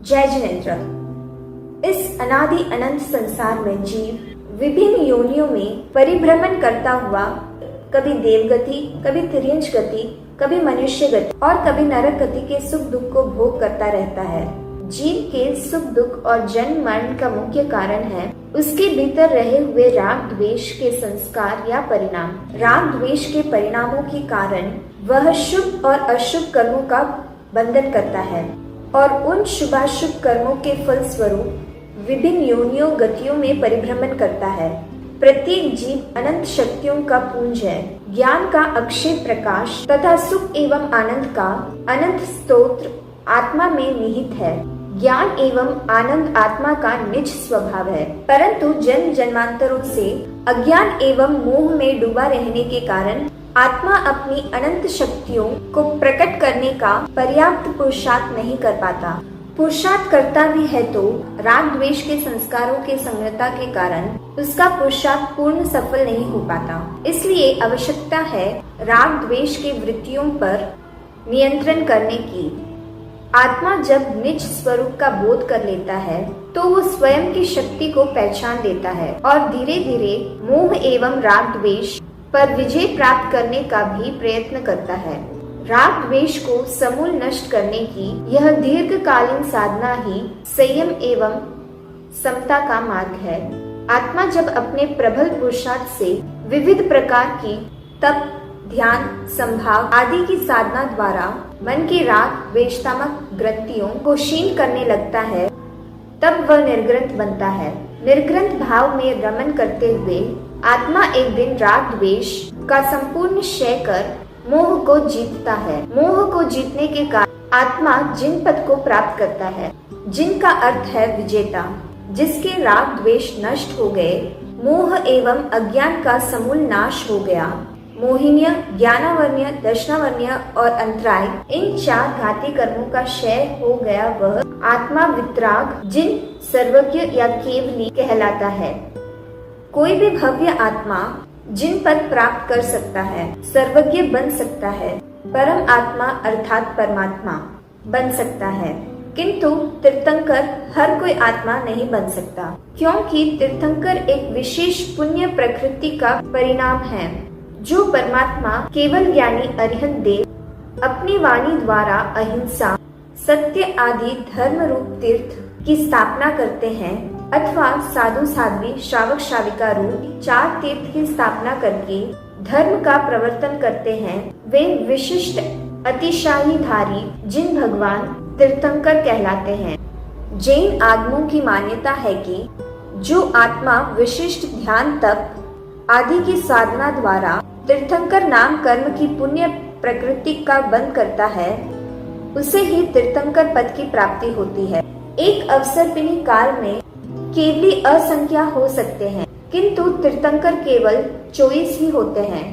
जय जिनेन्द्र। इस अनादि अनंत संसार में जीव विभिन्न योनियों में परिभ्रमण करता हुआ कभी देवगति, कभी तिर्यंच गति, कभी मनुष्य गति और कभी नरक गति के सुख दुख को भोग करता रहता है। जीव के सुख दुख और जन्म मरण का मुख्य कारण है उसके भीतर रहे हुए राग द्वेष के संस्कार या परिणाम। राग द्वेष के परिणामों के कारण वह शुभ और अशुभ कर्मों का बंधन करता है और उन शुभाशुभ कर्मों के फल स्वरूप विभिन्न योनियों गतियों में परिभ्रमण करता है। प्रत्येक जीव अनंत शक्तियों का पुंज है, ज्ञान का अक्षय प्रकाश तथा सुख एवं आनंद का अनंत स्तोत्र आत्मा में निहित है। ज्ञान एवं आनंद आत्मा का निज स्वभाव है, परंतु जन्म जन्मांतरों से अज्ञान एवं मोह में डूबा रहने के कारण आत्मा अपनी अनंत शक्तियों को प्रकट करने का पर्याप्त पुरुषार्थ नहीं कर पाता। पुरुषार्थ करता भी है तो राग द्वेष के संस्कारों के संगता के कारण उसका पुरुषार्थ पूर्ण सफल नहीं हो पाता। इसलिए आवश्यकता है राग द्वेष के वृत्तियों पर नियंत्रण करने की। आत्मा जब निज स्वरूप का बोध कर लेता है तो वो स्वयं की शक्ति को पहचान लेता है और धीरे धीरे मोह एवं राग द्वेष पर विजय प्राप्त करने का भी प्रयत्न करता है। राग द्वेष को समूल नष्ट करने की यह दीर्घकालीन साधना ही संयम एवं समता का मार्ग है। आत्मा जब अपने प्रबल पुरुषार्थ से विविध प्रकार की तप, ध्यान, संभाव आदि की साधना द्वारा मन के राग द्वेषात्मक ग्रंथियों को क्षीण करने लगता है, तब वह निर्ग्रंथ बनता है। निर्ग्रंथ भाव में रमन करते हुए आत्मा एक दिन राग द्वेष का संपूर्ण क्षय कर मोह को जीतता है। मोह को जीतने के कारण आत्मा जिन पद को प्राप्त करता है, जिनका अर्थ है विजेता। जिसके राग द्वेष नष्ट हो गए, मोह एवं अज्ञान का समूल नाश हो गया। मोहिनीय, ज्ञानावर्ण्य, दर्शनावर्ण्य और अंतराय इन चार घाती कर्मों का क्षय हो गया। वह आत्मा वितराग जिन सर्वज्ञ या केवली कहलाता है। कोई भी भव्य आत्मा जिन पद प्राप्त कर सकता है, सर्वज्ञ बन सकता है, परम आत्मा अर्थात परमात्मा बन सकता है, किंतु तीर्थंकर हर कोई आत्मा नहीं बन सकता, क्योंकि तीर्थंकर एक विशेष पुण्य प्रकृति का परिणाम है। जो परमात्मा केवल ज्ञानी अरिहंत देव अपनी वाणी द्वारा अहिंसा, सत्य आदि धर्म रूप तीर्थ की स्थापना करते हैं अथवा साधु साध्वी, श्रावक श्राविका रूप चार तीर्थ की स्थापना करके धर्म का प्रवर्तन करते हैं, वे विशिष्ट अतिशाहीधारी जिन भगवान तीर्थंकर कहलाते हैं। जैन आगमों की मान्यता है कि जो आत्मा विशिष्ट ध्यान तप आदि की साधना द्वारा तीर्थंकर नाम कर्म की पुण्य प्रकृति का बंध करता है, उसे ही तीर्थंकर पद की प्राप्ति होती है। एक अवसर्पिणी काल में केवली असंख्या हो सकते हैं, किंतु तीर्थंकर केवल 24 ही होते हैं।